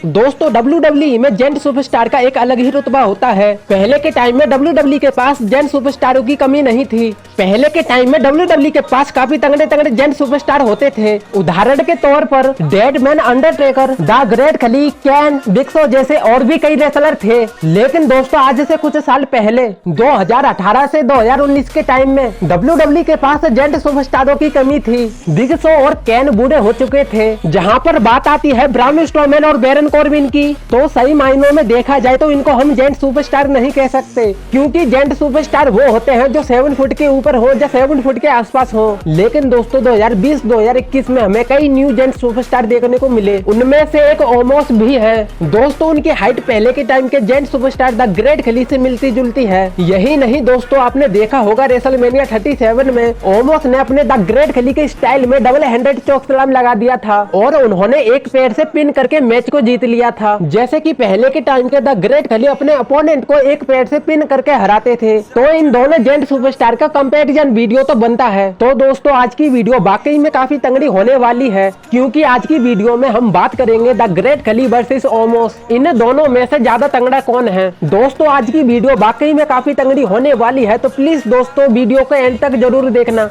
दोस्तों WWE में gent superstar का एक अलग ही रुतबा होता है। पहले के टाइम में WWE के पास जेंट सुपरस्टारों की कमी नहीं थी। पहले के टाइम में WWE के पास काफी तगड़े तगड़े जेंट सुपरस्टार होते थे। उदाहरण के तौर पर डेडमैन, अंडरटेकर, द ग्रेट खली, कैन, बिग शो जैसे और भी कई रेसलर थे। लेकिन दोस्तों आज से कुछ साल पहले 2018 से 2019 के टाइम में WWE के पास जेंट सुपरस्टारों की कमी थी। बिग शो और कैन बूढ़े हो चुके थे। जहाँ पर बात आती है ब्राउन स्ट्रोमैन और बैरन कॉर्बिन की, तो सही मायनों में देखा जाए तो इनको हम जेंट सुपरस्टार नहीं कह सकते, क्योंकि जेंट सुपरस्टार वो होते हैं जो 7 फुट के ऊपर हो या 7 फुट के आसपास हो। लेकिन दोस्तों 2020-2021 में हमें कई न्यू जेंट सुपरस्टार देखने को मिले। उनमें से एक ओमोस भी है। दोस्तों उनकी हाइट पहले के टाइम के जेंट सुपरस्टार द ग्रेट खली से मिलती जुलती है। यही नहीं दोस्तों, आपने देखा होगा रेसलमेनिया 37 में ओमोस ने अपने द ग्रेट खली के स्टाइल में डबल हैंडेड चोक स्लैम लगा दिया था और उन्होंने एक पैर से पिन करके मैच को जीत लिया था। जैसे कि पहले के टाइम के द ग्रेट खली अपने अपोनेंट को एक पैर से पिन करके हराते थे। तो इन दोनों जेंट सुपरस्टार का कंपैरिजन वीडियो तो बनता है। तो दोस्तों आज की वीडियो वाकई में काफी तंगड़ी होने वाली है, क्योंकि आज की वीडियो में हम बात करेंगे द ग्रेट खली वर्सेस ओमोस। इन दोनों में से ज्यादा तंगड़ा कौन है। दोस्तों आज की वीडियो वाकई में काफी तंगड़ी होने वाली है, तो प्लीज दोस्तों वीडियो को एंड तक जरूर देखना।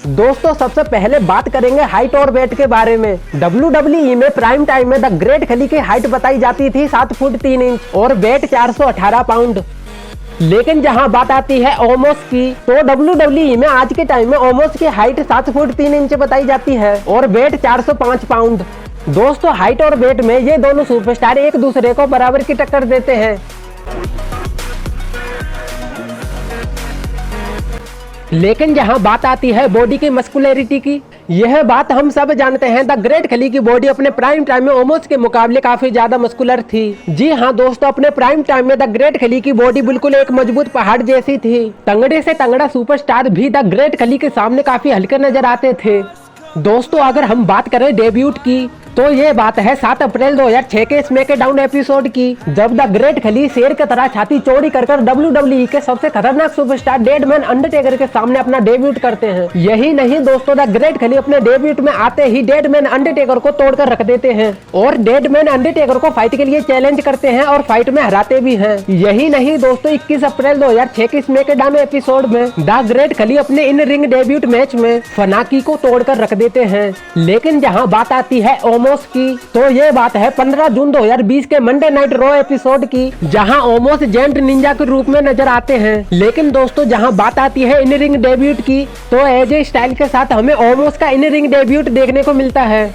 दोस्तों सबसे पहले बात करेंगे हाइट और वेट के बारे में। WWE में प्राइम टाइम में द ग्रेट खली की हाइट बताई जाती थी 7 फुट 3 इंच और वेट 418 पाउंड। लेकिन जहां बात आती है ओमोस की, तो WWE में आज के टाइम में ओमोस की हाइट 7 फुट 3 इंच बताई जाती है और वेट 405 पाउंड। दोस्तों हाइट और वेट में ये दोनों सुपरस्टार एक दूसरे को बराबर की टक्कर देते हैं। लेकिन जहां बात आती है बॉडी की मस्कुलरिटी की, यह बात हम सब जानते हैं द ग्रेट खली की बॉडी अपने प्राइम टाइम में ओमोस के मुकाबले काफी ज्यादा मस्कुलर थी। जी हाँ दोस्तों, अपने प्राइम टाइम में द ग्रेट खली की बॉडी बिल्कुल एक मजबूत पहाड़ जैसी थी। तंगड़े से तंगड़ा सुपरस्टार भी द ग्रेट खली के सामने काफी हल्के नजर आते थे। दोस्तों अगर हम बात करें डेब्यूट की, तो ये बात है 7 अप्रैल 2006 के स्मैकडाउन एपिसोड की, जब द ग्रेट खली शेर की तरह छाती चौड़ी कर WWE के सबसे खतरनाक सुपरस्टार डेडमैन अंडरटेकर के सामने अपना डेब्यूट करते हैं। यही नहीं दोस्तों, द ग्रेट खली अपने डेब्यूट में आते ही डेडमैन अंडरटेकर को तोड़कर रख देते हैं और डेडमैन अंडरटेकर को फाइट के लिए चैलेंज करते हैं और फाइट में हराते भी हैं। यही नहीं दोस्तों, 21 अप्रैल 2006 के स्मैकडाउन एपिसोड में द ग्रेट खली अपने इन रिंग डेब्यूट मैच में फनाकी को तोड़कर रख देते हैं। लेकिन जहाँ बात आती है ओमोस की, तो ये बात है 15 जून 2020 के मंडे नाइट रॉ एपिसोड की, जहां ओमोस जेंट निंजा के रूप में नजर आते हैं। लेकिन दोस्तों जहां बात आती है इन रिंग डेब्यूट की, तो एजे स्टाइल के साथ हमें ओमोस का इन रिंग डेब्यूट देखने को मिलता है।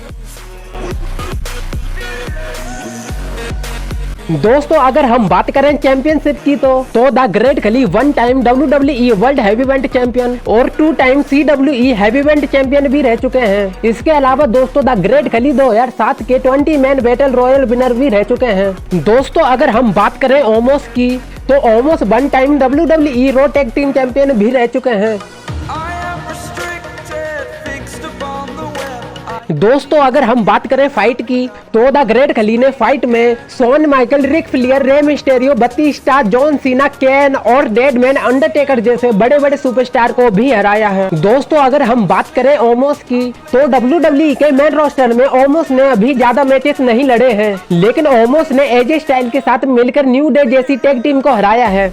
दोस्तों अगर हम बात करें चैंपियनशिप की, तो द ग्रेट खली 1 time WWE world heavyweight champion और 2 टाइम CWE हैवीवेट चैंपियन भी रह चुके हैं। इसके अलावा दोस्तों द ग्रेट खली 2007 के 20 मैन बैटल रॉयल विनर भी रह चुके हैं। दोस्तों अगर हम बात करें ओमोस की, तो Omos 1 time WWE raw tag team champion भी रह चुके हैं। दोस्तों अगर हम बात करें फाइट की, तो द ग्रेट खली ने फाइट में शॉन माइकल, रिक फ्लेयर, रे मिस्टेरियो, बतिस्टा, जॉन सीना, कैन और डेडमैन अंडरटेकर जैसे बड़े बड़े सुपरस्टार को भी हराया है। दोस्तों अगर हम बात करें ओमोस की, तो WWE के मेन रोस्टर में ओमोस ने अभी ज्यादा मैचेस नहीं लड़े हैं, लेकिन ओमोस ने एजे स्टाइल के साथ मिलकर न्यू डे जैसी टैग टीम को हराया है।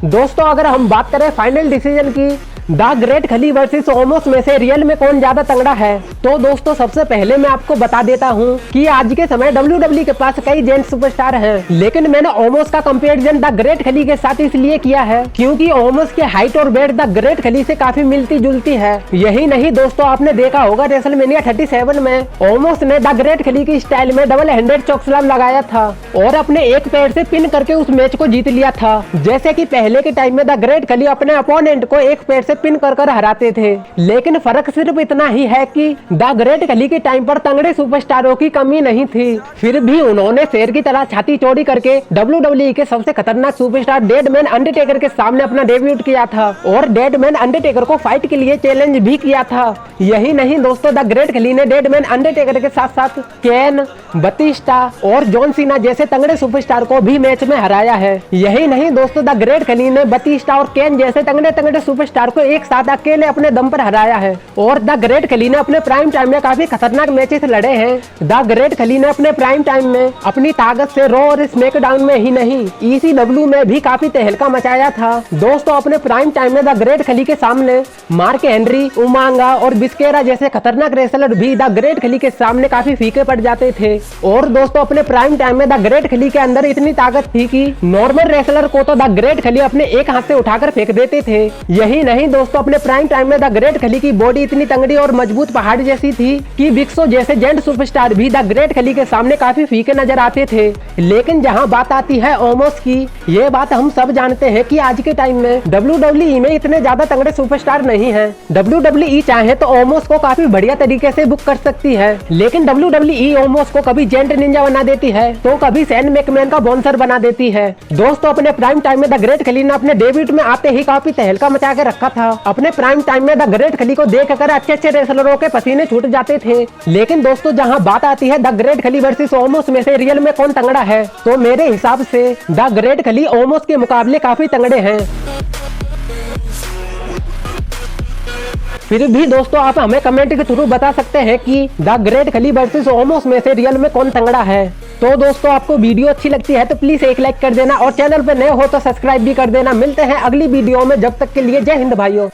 दोस्तों अगर हम बात करें फाइनल डिसीजन की, द ग्रेट खली वर्सेस ओमोस में से रियल में कौन ज्यादा तंगड़ा है, तो दोस्तों सबसे पहले मैं आपको बता देता हूं कि आज के समय WWE के पास कई जेंट सुपरस्टार हैं, लेकिन मैंने ओमोस का कंपैरिजन द ग्रेट खली के साथ इसलिए किया है क्योंकि ओमोस के हाइट और वेट द ग्रेट खली से काफी मिलती जुलती है। यही नहीं दोस्तों, आपने देखा होगा रेसलमेनिया 37 में ओमोस ने द ग्रेट खली की स्टाइल में डबल हैंडेड चोक स्लैम लगाया था और अपने एक पैर से पिन करके उस मैच को जीत लिया था। जैसे कि पहले के टाइम में द ग्रेट खली अपने अपोनेंट को एक पैर से पिन कर हराते थे। लेकिन फर्क सिर्फ इतना ही है कि द ग्रेट खली के टाइम पर तगड़े सुपरस्टारों की कमी नहीं थी, फिर भी उन्होंने शेर की तरह छाती चौड़ी करके WWE के सबसे खतरनाक सुपरस्टार डेड मैन अंडरटेकर के सामने अपना डेब्यूट किया था और डेड मैन अंडरटेकर को फाइट के लिए चैलेंज भी किया था। यही नहीं दोस्तों, द ग्रेट खली ने डेड मैन अंडरटेकर के साथ साथ केन, बतिस्टा और जॉन सीना जैसे तगड़े सुपरस्टार को भी मैच में हराया है। यही नहीं दोस्तों, द ग्रेट खली ने बतिस्टा और केन जैसे तगड़े सुपरस्टार को एक साथ अकेले अपने दम पर हराया है और द ग्रेट खली ने अपने प्राइम टाइम में काफी खतरनाक मैचेस लड़े हैं। द ग्रेट खली ने अपने प्राइम टाइम में अपनी ताकत से रॉ और स्मैकडाउन में ही नहीं, ECW में भी काफी तहलका मचाया था। दोस्तों अपने प्राइम टाइम में द ग्रेट खली के सामने मार्क हेनरी, उमांगा और बिस्केरा जैसे खतरनाक रेसलर भी द ग्रेट खली के सामने काफी फीके पड़ जाते थे। और दोस्तों अपने प्राइम टाइम में द ग्रेट खली के अंदर इतनी ताकत थी कि नॉर्मल रेसलर को तो द ग्रेट खली अपने एक हाथ से उठाकर फेंक देते थे। यही नहीं दोस्तों, अपने प्राइम टाइम में द ग्रेट खली की बॉडी इतनी तंगड़ी और मजबूत पहाड़ जैसी थी कि बिग शो जैसे जेंट सुपरस्टार भी द ग्रेट खली के सामने काफी फीके नजर आते थे। लेकिन जहां बात आती है ओमोस की, ये बात हम सब जानते हैं कि आज के टाइम में WWE में इतने ज्यादा तगड़े सुपरस्टार नहीं है। WWE चाहे तो ओमोस को काफी बढ़िया तरीके से बुक कर सकती है, लेकिन WWE ओमोस को कभी जेंट निंजा बना देती है तो कभी सैन मैकमैन का बॉन्सर बना देती है। दोस्तों अपने प्राइम टाइम में द ग्रेट खली ने अपने डेब्यूट में आते ही काफी तहलका मचा के रखा था। अपने प्राइम टाइम में द ग्रेट खली को देखकर अच्छे रेसलरों के पसीने छूट जाते थे। लेकिन दोस्तों जहां बात आती है द ग्रेट खली वर्सेस ओमोस में से रियल में कौन तंगड़ा है, तो मेरे हिसाब से द ग्रेट खली ओमोस के मुकाबले काफी तंगड़े हैं। फिर भी दोस्तों आप हमें कमेंट के थ्रू बता सकते हैं कि द ग्रेट खली वर्सेस ओमोस में से रियल में कौन तंगड़ा है। तो दोस्तों आपको वीडियो अच्छी लगती है तो प्लीज एक लाइक कर देना और चैनल पे नए हो तो सब्सक्राइब भी कर देना। मिलते हैं अगली वीडियो में, जब तक के लिए जय हिंद भाइयों।